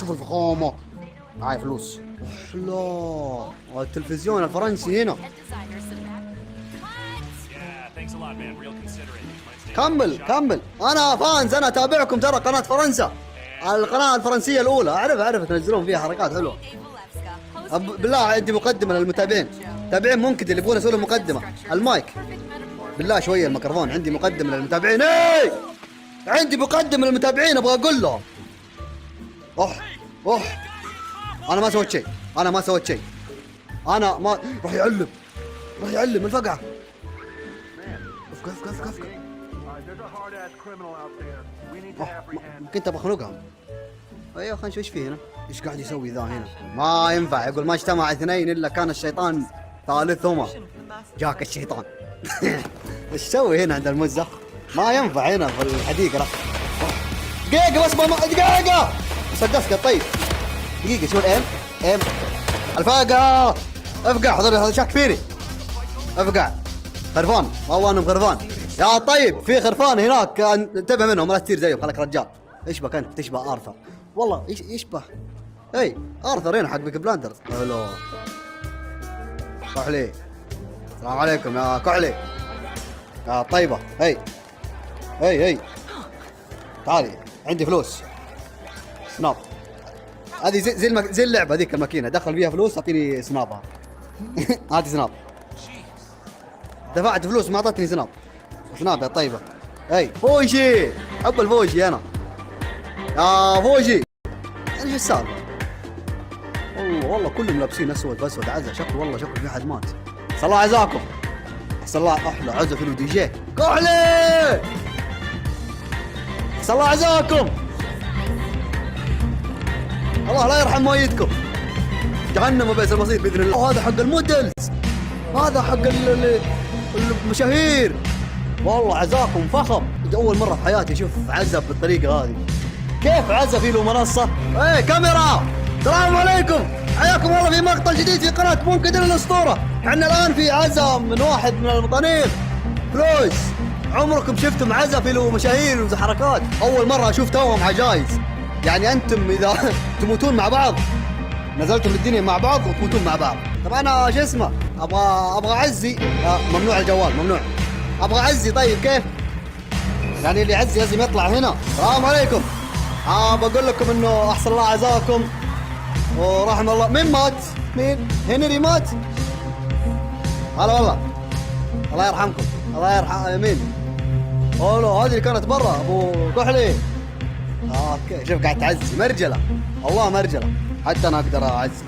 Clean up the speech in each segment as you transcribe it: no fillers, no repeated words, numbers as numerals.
شوف الفخامة. هاي فلوس. لا التلفزيون الفرنسي هنا. كمل انا فانز، انا اتابعكم ترى قناة فرنسا، القناة الفرنسية الأولى. أعرف تنزلون فيها حركات حلوة. بالله عندي مقدمة للمتابعين. متابعين ممكن اللي يبغون يسوي مقدمة. المايك بالله شوية، الميكروفون. عندي مقدمة للمتابعين. ايه عندي مقدمة للمتابعين ابغى اقول لهم. اوه انا ما سويت شيء. انا ما راح يعلم الفقعة. افقع. كنت بخنقها. ايوه خلينا نشوف ايش فيه هنا. ايش قاعد يسوي ذا هنا؟ ما ينفع يقول ما اجتمع اثنين الا كان الشيطان ثالثهما. جاك الشيطان. ايش تسوي هنا عند المزة؟ ما ينفع هنا في الحديقة. دقيقة بس دقيقة. صدقت طيب. دقيقة شو الايم الفاقة. افقع حضر هذا شاك فيني. افقع خرفان. والله انهم خرفان. يا طيب في خرفان هناك انتبه منهم لا تصير زيهم. خلك رجال. اشبك انت تشبه ارثر. والله يشبه. اي ارثر هنا حق بيك بلاندرز. الو كحلي. السلام عليكم يا كحلي يا طيبة. هي تعالي عندي فلوس. سناب هذه زي اللعبة ذيك الماكينة دخل فيها فلوس اعطيني سنابها. هاتي سناب. دفعت فلوس ما اعطتني سناب يا طيبة. فوجي حب الفوجي انا يا فوجي. انا شو السالفة؟ والله كلهم لابسين اسود عزة. شكله في حد مات. صلى الله عزاكم. صلى الله احلى عزة في الدي جي. كحلي صلى الله عزاكم. الله لا يرحم مويتكم. جهنم وبئس المصير باذن الله. هذا حق المودلز، هذا حق المشاهير. والله عزاكم فخم. اول مرة في حياتي اشوف عزة بالطريقة هذه. كيف عزة في له منصة؟ كاميرا. السلام عليكم، حياكم الله في مقطع جديد في قناة منكدر الاسطورة. احنا الان في عزة من واحد من المطانير فلوس. عمركم شفتم عزة في له مشاهير وحركات؟ اول مرة اشوف توهم عجايز. يعني انتم اذا تموتون مع بعض نزلتم الدنيا مع بعض وتموتون مع بعض. طب انا شو اسمه ابغى عزي. ممنوع الجوال ممنوع. ابغى عزي. طيب كيف يعني اللي عزي لازم يطلع هنا؟ السلام عليكم. بقول لكم انه احسن الله عزاكم ورحم الله. مين مات؟ مين؟ هنري مات؟ هلا والله. الله يرحمكم. الله يرحم مين؟ هذه اللي كانت برا ابو كحلي. اوكي شوف قاعد تعزي مرجله. والله مرجله. حتى انا اقدر اعزي.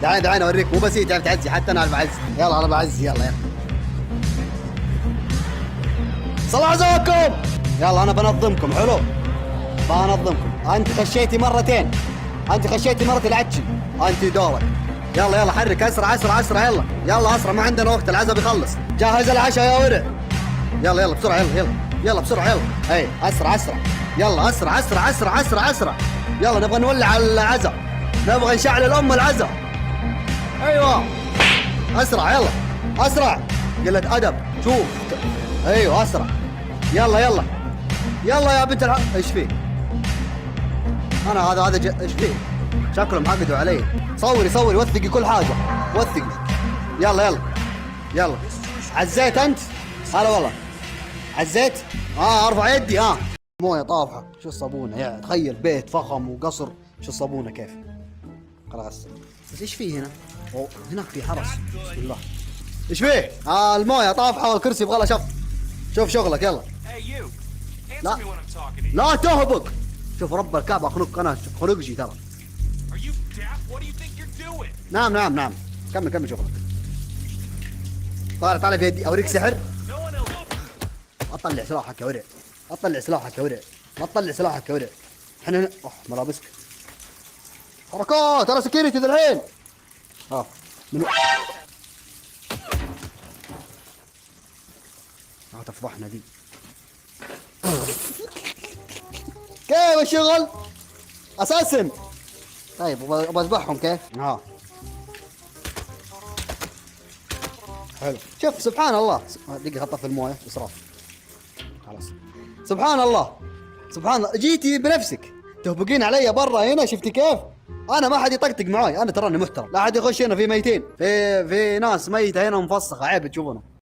دعين اوريك. مو بس هي تعرف تعزي حتى انا بعزي. يلا انا بعزي. يلا صلى عزاكم. يلا انا بنظمكم. حلو بنظمكم. انت خشيتي مرتين. العتشي. انت دورك. يلا حرك اسرع. يلا اسرع ما عندنا وقت. العزا بيخلص. جهز العشاء يا ورع. يلا بسرعه. يلا بسرعه. اسرع. يلا اسرع. يلا نبغى نولع العزا. نبغى نشعل الام العزا. ايوه اسرع. يلا اسرع. قلة ادب. شوف ايوه اسرع. يلا يا بنت ايش فيه؟ انا هذا ايش فيه؟ شكلهم حقدوا علي. صوري وثقي كل حاجه. وثقي. يلا عزيت انت؟ هلا والله عزيت. ارفع يدي. مويه طافحه. شو الصابونه يعني؟ تخيل بيت فخم وقصر. شو الصابونه كيف؟ خلاص. بس ايش فيه هنا؟ هناك في حرس. بسم الله. ايش فيه؟ المويه طافحه والكرسي يبغى له شف. شوف شغلك. يلا لا تهبط. شوف رب الكعبه اخنق. انا خنقجي ترى. نعم. كمل شغلك. طالع في يدي. اوريك سحر. اطلع سلاحك يا ورع. ما تطلع سلاحك يا ورع. احنا هنا. ملابسك. حركات. ترى سكيورتي ذا الحين. منو تفضحنا دي. كيف الشغل؟ اساسن. طيب ابغى اذبحهم كيف؟ حلو. شوف سبحان الله. دقيقة حطها في المويه. اسراف. خلاص. سبحان الله. جيتي بنفسك. تهبقين علي برا هنا، شفتي كيف؟ انا ما حد يطقطق معاي، انا تراني محترم، لا حد يخش هنا، في ميتين، في ناس ميته هنا مفسخه، عيب تشوفونه.